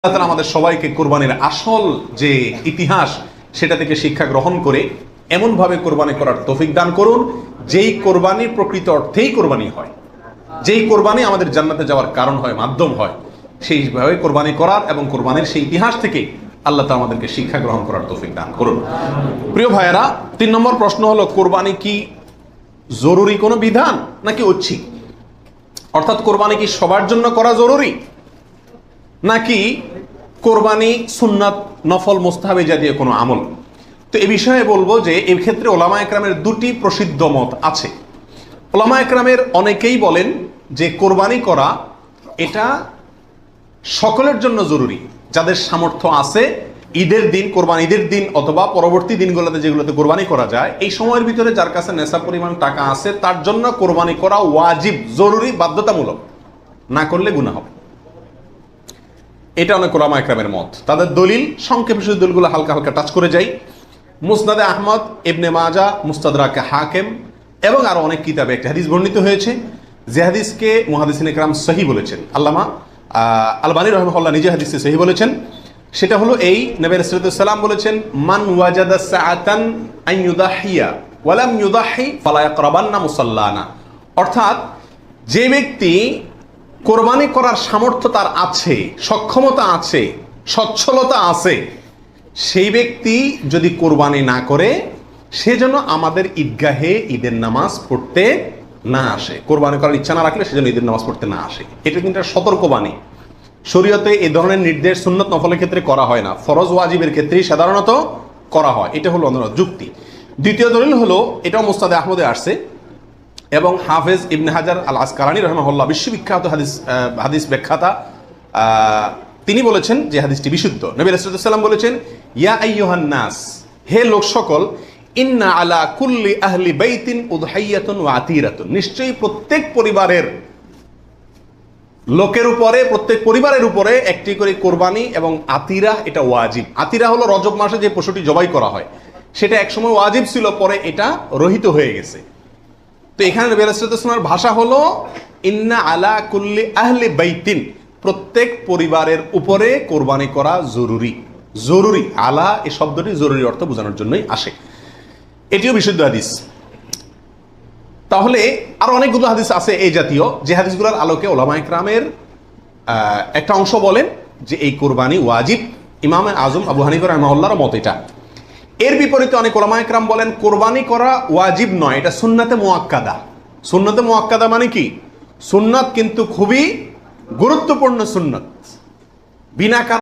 আল্লাহ তাআলা আমাদের সবাইকে কোরবানির আসল যে ইতিহাস সেটা থেকে শিক্ষা গ্রহণ করে এমনভাবে কোরবানি করার তৌফিক দান করুন যেই কোরবানি প্রকৃত অর্থেই কোরবানি হয়, যেই কোরবানি আমাদের জান্নাতে যাওয়ার কারণ হয়, মাধ্যম হয়, সেইভাবে কোরবানি করার এবং কোরবানির সেই ইতিহাস থেকে আল্লাহ তাআলা আমাদেরকে শিক্ষা গ্রহণ করার তৌফিক দান করুন। প্রিয় ভাইয়েরা, 3 নম্বর প্রশ্ন হলো, কোরবানি কি জরুরি কোনো বিধান নাকি ঐচ্ছিক? অর্থাৎ কোরবানি কি সবার জন্য করা জরুরি নাকি কোরবানি সুন্নাত, নফল, মুস্তাহাবি জাতীয় কোনো আমল? তো এই বিষয়ে বলবো যে এই ক্ষেত্রে ওলামা একরামের দুটি প্রসিদ্ধ মত আছে। ওলামা একরামের অনেকেই বলেন যে কোরবানি করা এটা সকলের জন্য জরুরি, যাদের সামর্থ্য আছে ঈদের দিন, কোরবানি ঈদের দিন অথবা পরবর্তী দিনগুলোতে যেগুলোতে কোরবানি করা যায়, এই সময়ের ভিতরে যার কাছে নেশা পরিমাণ টাকা আছে তার জন্য কোরবানি করা ওয়াজিব, জরুরি, বাধ্যতামূলক, না করলে গুনাহ হবে। এটা অনেক ওলামা একরামের মত। তাদের দলিল সংক্ষেপে শুধু দলিলগুলো হালকা হালকা টাচ করে যাই। মুসনাদে আহমদ, ইবনে মাজা, মুস্তাদরাকে হাকিম এবং আরো অনেক কিতাবে একটা হাদিস বর্ণিত হয়েছে, যে হাদিসকে মুহাদ্দিসিন ইকরাম সহিহ বলেছেন। আল্লামা আলবানী রাহিমাহুল্লাহ নিজে হাদিসকে সহিহ বলেছেন। সেটা হলো এই, নবী সাল্লাল্লাহু আলাইহি ওয়াসাল্লাম বলেছেন, মান ওয়াজাদা সাআতান আন ইউদাহিয়া ওয়া লাম ইউদাহি ফালা ইয়াকরাবান্না মুসাল্লানা। অর্থাৎ যে ব্যক্তি কোরবানি করার সামর্থ্য তার আছে, সক্ষমতা আছে, সচ্ছলতা আছে, সেই ব্যক্তি যদি কোরবানি না করে সে যেন আমাদের ঈদগাহে ঈদের নামাজ পড়তে না আসে। কোরবানি করার ইচ্ছা না রাখলে সেজন্য ঈদের নামাজ পড়তে না আসে। এটা কিন্তু একটা সতর্কবাণী। শরীয়তে এই ধরনের নির্দেশ সুন্নত নফলের ক্ষেত্রে করা হয় না, ফরজ ওয়াজিবের ক্ষেত্রেই সাধারণত করা হয়। এটা হলো অন্য যুক্তি। দ্বিতীয় দলিল হলো, এটাও মুস্তাদে আহমদে আসছে এবং হাফেজ ইবনে হাজার আল আসকালানী রাহিমাহুল্লাহ বিশ্ববিখ্যাত হাদিস ব্যাখ্যাতা, তিনি বলেছেন যে হাদিসটি বিশুদ্ধ। নবী সাল্লাল্লাহু আলাইহি ওয়াসাল্লাম বলেছেন, ইয়া আইয়ুহান নাস, হে লোক সকল, ইন্না আলা কুল্লি আহলি বাইতিন উদহাইয়াতুন ওয়া আতিরাতুন, নিশ্চয়ই প্রত্যেক পরিবারের লোকের উপরে, প্রত্যেক পরিবারের উপরে একটি করে কোরবানি এবং আতিরা, এটা ওয়াজিব। আতিরা হলো রজব মাসে যে পশুটি জবাই করা হয়, সেটা একসময় ওয়াজিব ছিল, পরে এটা রহিত হয়ে গেছে। তো এখানে নবী সাল্লাল্লাহু আলাইহি ওয়াসাল্লামের ভাষা হলো ইন্না আলা কুল্লি আহলি বাইতিন, প্রত্যেক পরিবারের উপরে কোরবানি করা জরুরি। জরুরি, আলা এই শব্দটি জরুরি অর্থ বোঝানোর জন্যই আসে। এটিও বিশুদ্ধ হাদিস। তাহলে আরো অনেকগুলো হাদিস আছে এই জাতীয়, যে হাদিসগুলোর আলোকে ওলামা ইকরামের একটা অংশ বলেন যে এই কোরবানি ওয়াজিব। ইমাম আজম আবু হানিফা রাহিমাহুল্লাহর মত এটা। এর বিপরীতে অনেক ওলামা ইকরাম বলেন কোরবানি করা ওয়াজিব নয়, এটা সুন্নাতে মুআক্কাদা। সুন্নাতে মুআক্কাদা মানে কি? সুন্নাত কিন্তু খুবই গুরুত্বপূর্ণ সুন্নাত, বিনা